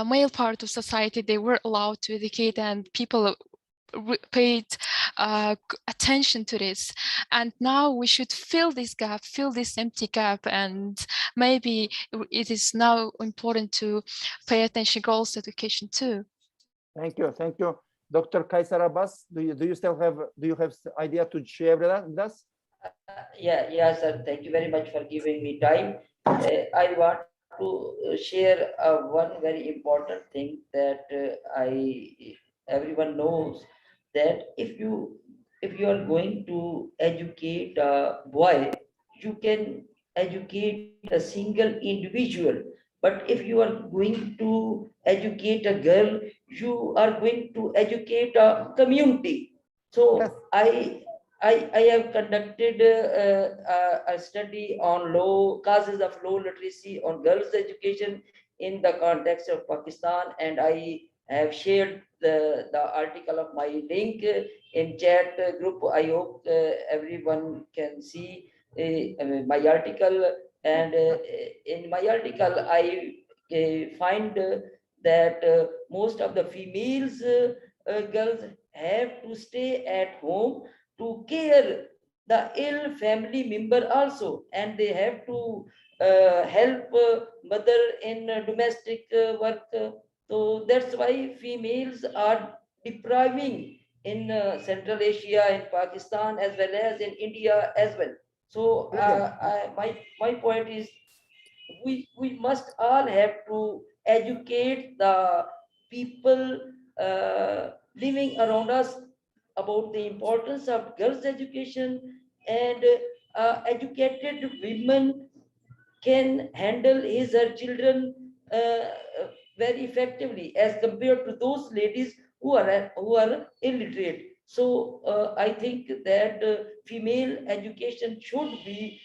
male part of society, they were allowed to educate, and people paid attention to this. And now we should fill this gap, fill this empty gap, and maybe it is now important to pay attention to girls' education too. Thank you, thank you. Dr. Kaysar Abbas, do you still have, do you have idea to share with us? Yeah, sir. Thank you very much for giving me time. I want to share one very important thing that everyone knows, that if you are going to educate a boy, you can educate a single individual. But if you are going to educate a girl, you are going to educate a community. So yes. I have conducted a study on causes of low literacy on girls' education in the context of Pakistan, and I have shared the article of my link in chat group. I hope everyone can see my article. And in my article, I find that most of the females girls have to stay at home to care the ill family member also, and they have to help mother in domestic work. So that's why females are depriving in Central Asia, in Pakistan, as well as in India as well. So my point is, we must all have to educate the people living around us about the importance of girls' education, and educated women can handle his or children very effectively as compared to those ladies who are illiterate. So I think that female education should be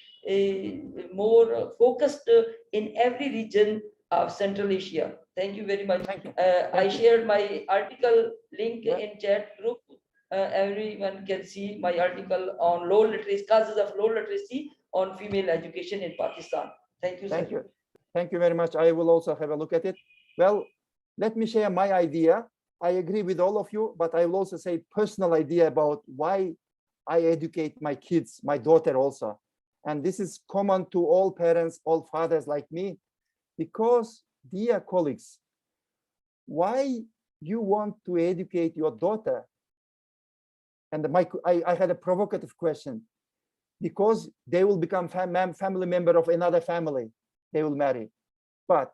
more focused in every region of Central Asia. Thank you very much. I shared my article link in chat group. Everyone can see my article on low literacy, causes of low literacy on female education in Pakistan. Thank you, sir. Thank you. Thank you very much. I will also have a look at it. Well, let me share my idea. I agree with all of you, but I will also say personal idea about why I educate my kids, my daughter also. And this is common to all parents, all fathers like me, because, dear colleagues, why you want to educate your daughter? And I had a provocative question. Because they will become family member of another family, they will marry, but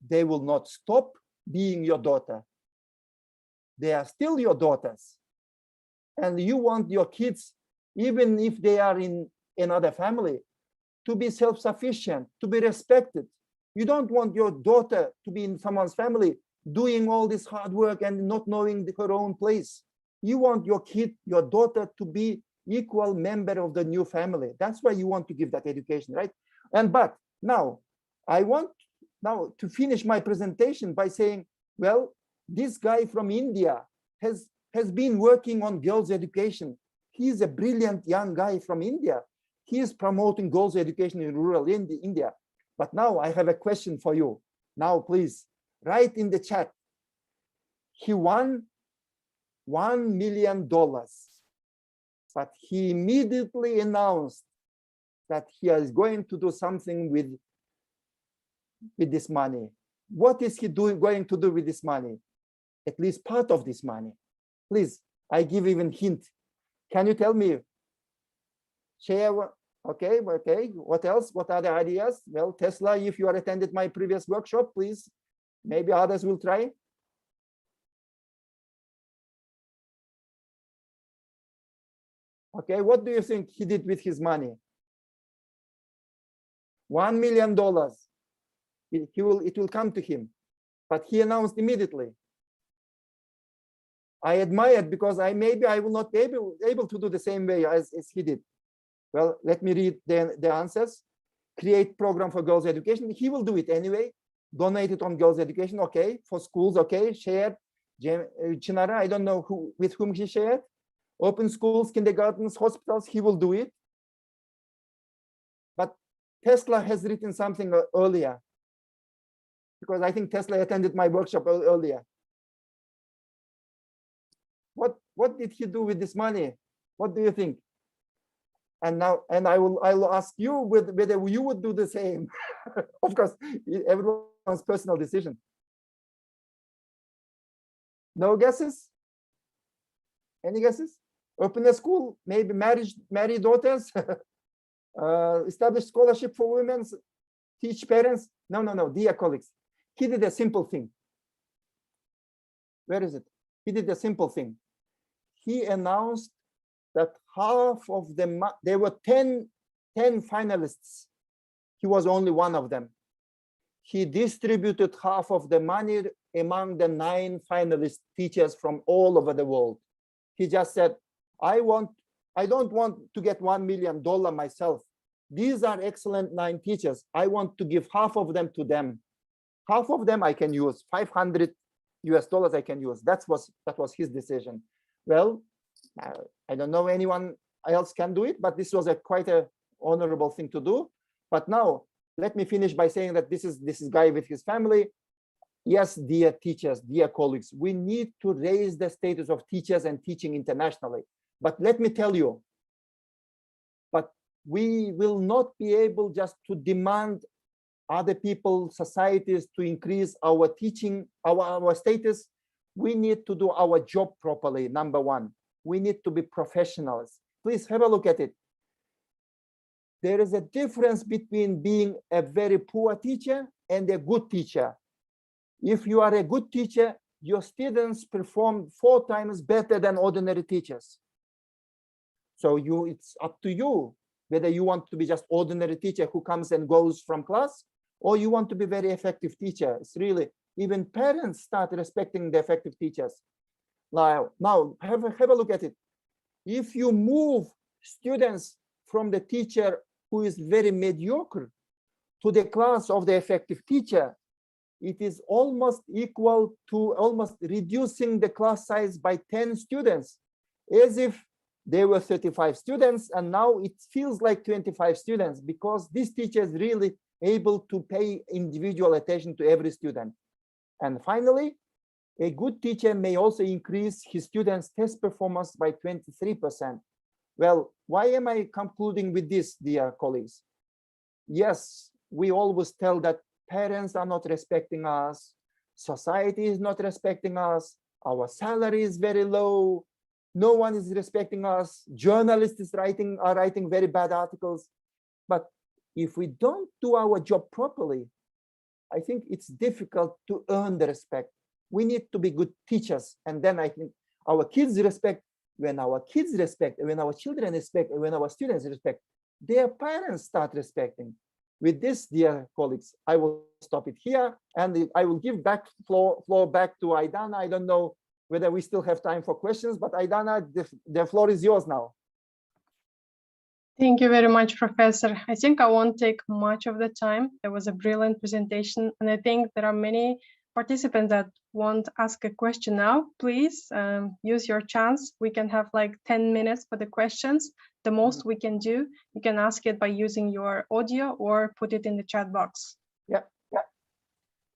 they will not stop being your daughter. They are still your daughters, and you want your kids, even if they are in another family, to be self-sufficient, to be respected. You don't want your daughter to be in someone's family doing all this hard work and not knowing her own place. You want your kid, your daughter, to be equal member of the new family. That's why you want to give that education, right? But now I want to finish my presentation by saying, well, this guy from India has been working on girls' education. He's a brilliant young guy from India. He is promoting girls' education in rural India. But now I have a question for you. Now, please write in the chat. He won $1 million, but he immediately announced that he is going to do something with this money. What is he going to do with this money? At least part of this money. Please, I give even hint. Can you tell me? Share. Okay. What else? What are the ideas? Well, Tesla, if you attended my previous workshop, please, maybe others will try. Okay, what do you think he did with his money? $1 million. It will come to him, but he announced immediately. I admire it because maybe I will not be able to do the same way as he did. Well, let me read the answers. Create program for girls' education. He will do it anyway. Donate it on girls' education. Okay. For schools. Okay. Share. Chinara, I don't know with whom he shared. Open schools, kindergartens, hospitals. He will do it. But Tesla has written something earlier, because I think Tesla attended my workshop earlier. What did he do with this money? What do you think? And I will ask you whether you would do the same. Of course, everyone's personal decision. No guesses? Any guesses? Open a school, maybe marry daughters, establish scholarship for women, teach parents. No, dear colleagues. He did a simple thing. Where is it? He did a simple thing. He announced that half of them, there were 10 finalists. He was only one of them. He distributed half of the money among the 9 finalist teachers from all over the world. He just said, I don't want to get $1 million myself. These are excellent 9 teachers. I want to give half of them to them. Half of them I can use, $500 I can use. That was his decision. Well, I don't know anyone else can do it, but this was quite a honorable thing to do. But now let me finish by saying that this is guy with his family. Yes, dear teachers, dear colleagues, we need to raise the status of teachers and teaching internationally. But let me tell you, but we will not be able just to demand other people, societies to increase our teaching, our status. We need to do our job properly, number one. We need to be professionals. Please have a look at it. There is a difference between being a very poor teacher and a good teacher. If you are a good teacher, your students perform 4 times better than ordinary teachers. So it's up to you whether you want to be just ordinary teacher who comes and goes from class, or you want to be very effective teacher. It's really, even parents start respecting the effective teachers. Now have a look at it. If you move students from the teacher who is very mediocre to the class of the effective teacher, it is almost equal to almost reducing the class size by 10 students, as if there were 35 students and now it feels like 25 students, because this teacher is really able to pay individual attention to every student. And finally, a good teacher may also increase his students' test performance by 23%. Well, why am I concluding with this, dear colleagues? Yes, we always tell that parents are not respecting us, society is not respecting us, our salary is very low, no one is respecting us, journalists are writing very bad articles. But if we don't do our job properly, I think it's difficult to earn the respect. We need to be good teachers, and then I think our kids respect. When our kids respect, when our children respect, and when our students respect, their parents start respecting. With this, dear colleagues, I will stop it here, and I will give floor back to Aidana. I don't know whether we still have time for questions, but Aidana, the floor is yours now. Thank you very much, Professor. I think I won't take much of the time. It was a brilliant presentation, and I think there are many participants that want to ask a question now. Please use your chance. We can have like 10 minutes for the questions. the most we can do, you can ask it by using your audio or put it in the chat box. Yeah.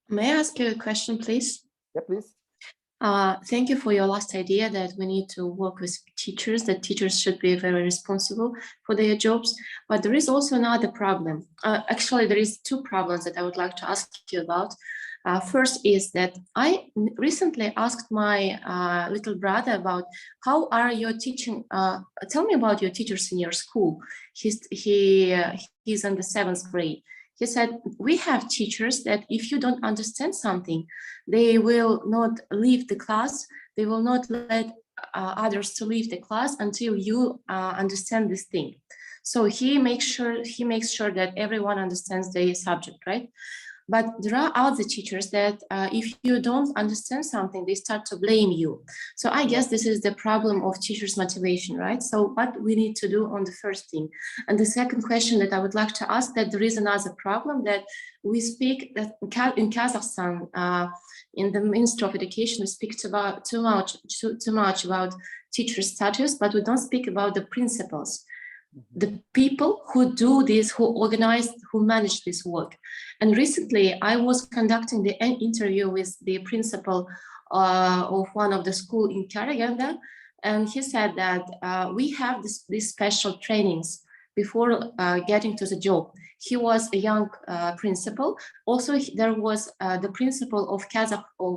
May I ask you a question, please? Yeah, please. Thank you for your last idea that we need to work with teachers, that teachers should be very responsible for their jobs. But there is also another problem. Actually, there is two problems that I would like to ask you about. First is that I recently asked my little brother about how are your teaching, tell me about your teachers in your school. He's in the 7th grade. He said, we have teachers that if you don't understand something, they will not leave the class. They will not let others to leave the class until you understand this thing. So he makes sure that everyone understands the subject, right? But there are other teachers that if you don't understand something, they start to blame you. So I guess this is the problem of teachers' motivation, right? So what we need to do on the first thing. And the second question that I would like to ask, that there is another problem that we speak that in Kazakhstan, in the Ministry of Education, we speak too much about teacher status, but we don't speak about the principals. The people who do this, who organize, who manage this work. And recently I was conducting an interview with the principal of one of the school in Karaganda, and he said that we have these special trainings before getting to the job. He was a young principal. Also, there was the principal of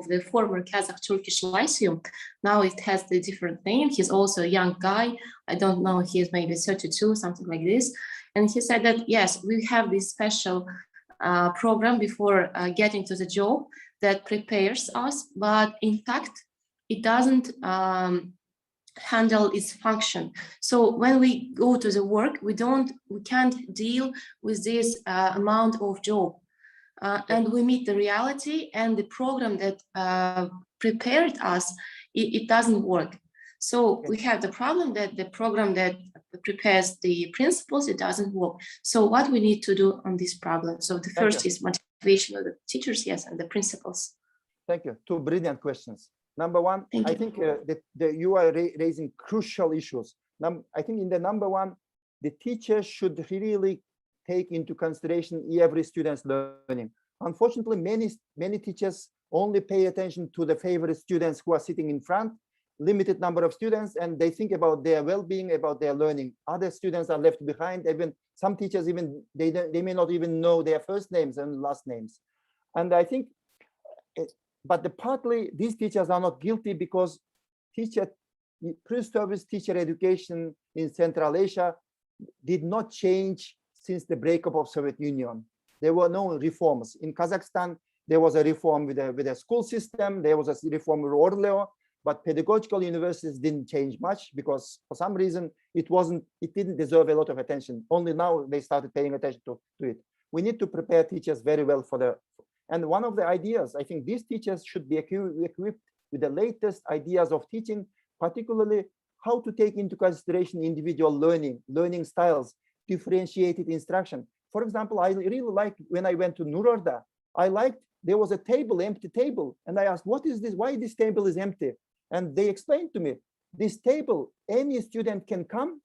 the former Kazakh Turkish Lyceum. Now it has the different name. He's also a young guy. I don't know, he's maybe 32, something like this. And he said that, yes, we have this special program before getting to the job that prepares us, but in fact, it doesn't handle its function. So when we go to the work, we can't deal with this amount of job. And we meet the reality, and the program that prepared us, it doesn't work. So we have the problem that the program that prepares the principals, it doesn't work. So what we need to do on this problem? So the first is motivation of the teachers, yes, and the principals. Thank you. Two brilliant questions. Number one, I think that you are raising crucial issues. I think in the number one, the teacher should really take into consideration every student's learning. Unfortunately, many teachers only pay attention to the favorite students who are sitting in front, limited number of students, and they think about their well-being, about their learning. Other students are left behind. Even some teachers, even they may not even know their first names and last names. And I think, but partly these teachers are not guilty because pre-service teacher education in Central Asia did not change since the breakup of Soviet Union. There were no reforms. In Kazakhstan, there was a reform with a school system. There was a reform with Orleo, but pedagogical universities didn't change much because for some reason it didn't deserve a lot of attention. Only now they started paying attention to it. We need to prepare teachers very well and one of the ideas, I think these teachers should be equipped with the latest ideas of teaching, particularly how to take into consideration individual learning styles, differentiated instruction. For example, I really liked when I went to Nurorda, there was a empty table. And I asked, what is this? Why this table is empty? And they explained to me, this table, any student can come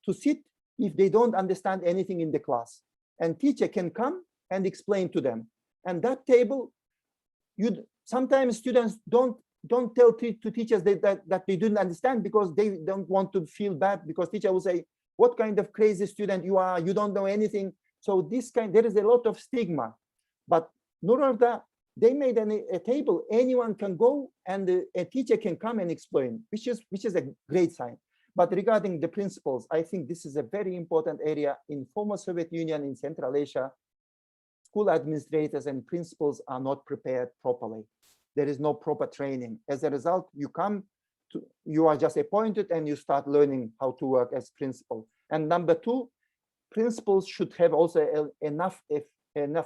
to sit if they don't understand anything in the class. And teacher can come and explain to them. And that table, sometimes students don't tell to teachers that they didn't understand because they don't want to feel bad, because teacher will say, what kind of crazy student you are, you don't know anything. So there is a lot of stigma. But Nurorda, they made a table, anyone can go and a teacher can come and explain, which is a great sign. But regarding the principles, I think this is a very important area in former Soviet Union, in Central Asia. School administrators and principals are not prepared properly. There is no proper training. As a result, you are just appointed and you start learning how to work as principal. And number two, principals should have also enough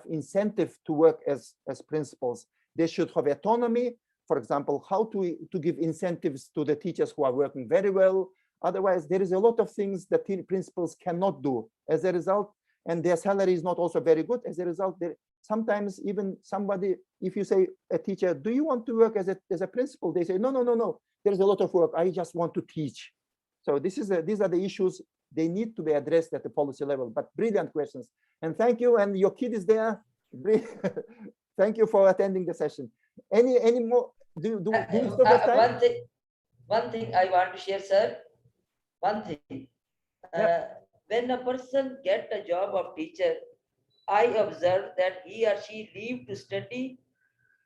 incentive to work as principals. They should have autonomy. For example, how to give incentives to the teachers who are working very well. Otherwise, there is a lot of things that principals cannot do. As a result, and their salary is not also very good. As a result, sometimes even somebody, if you say a teacher, do you want to work as a principal? They say, no, there's a lot of work. I just want to teach. So these are the issues they need to be addressed at the policy level. But brilliant questions, and thank you. And your kid is there. Thank you for attending the session. Any more? Do we still have time? One thing I want to share, sir. One thing. When a person get a job of teacher, I observe that he or she leave to study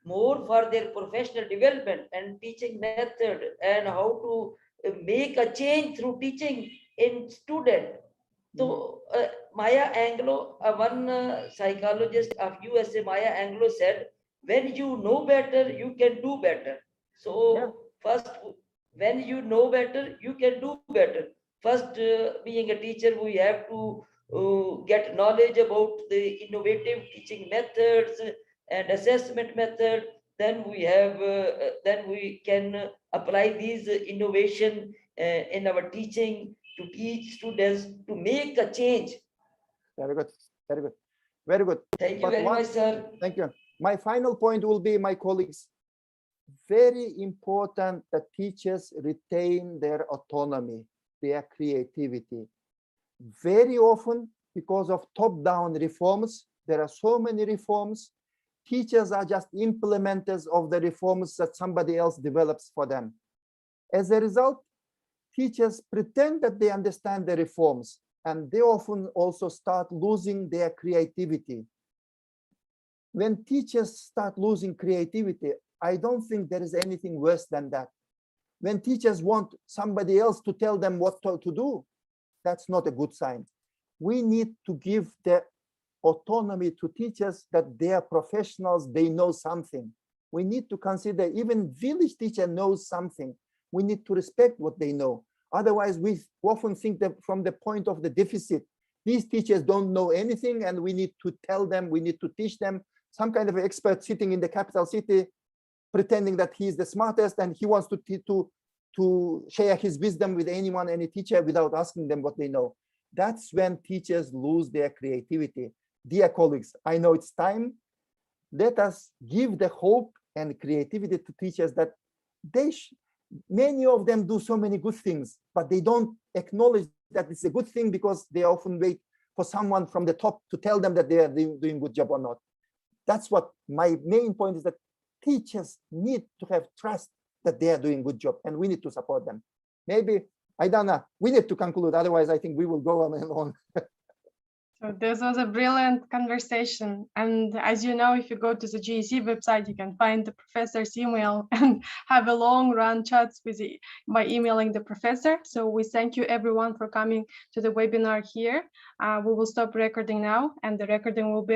more for their professional development and teaching method and how to make a change through teaching in student. So Maya Angelou, one psychologist of USA, Maya Angelou said, when you know better, you can do better. So first, when you know better, you can do better. First, being a teacher, we have to get knowledge about the innovative teaching methods and assessment method. Then we can apply these innovation in our teaching to teach students to make a change. Very good, very good, very good. Thank you very much, sir. Thank you. My final point will be, my colleagues, very important that teachers retain their autonomy, their creativity. Very often, because of top-down reforms, there are so many reforms, teachers are just implementers of the reforms that somebody else develops for them. As a result, teachers pretend that they understand the reforms, and they often also start losing their creativity. When teachers start losing creativity, I don't think there is anything worse than that. When teachers want somebody else to tell them what to do, that's not a good sign. We need to give the autonomy to teachers, that they are professionals, they know something. We need to consider even village teacher knows something. We need to respect what they know. Otherwise, we often think that from the point of the deficit, these teachers don't know anything and we need to tell them, we need to teach them. Some kind of expert sitting in the capital city, pretending that he's the smartest and he wants to share his wisdom with anyone, any teacher, without asking them what they know. That's when teachers lose their creativity. Dear colleagues, I know it's time. Let us give the hope and creativity to teachers that many of them do so many good things, but they don't acknowledge that it's a good thing because they often wait for someone from the top to tell them that they are doing a good job or not. That's what my main point is, that teachers need to have trust that they are doing a good job, and we need to support them. Maybe, I don't know, we need to conclude, otherwise I think we will go on and on. So this was a brilliant conversation. And as you know, if you go to the GEC website, you can find the professor's email and have a long run chats by emailing the professor. So we thank you everyone for coming to the webinar here. We will stop recording now, and the recording will be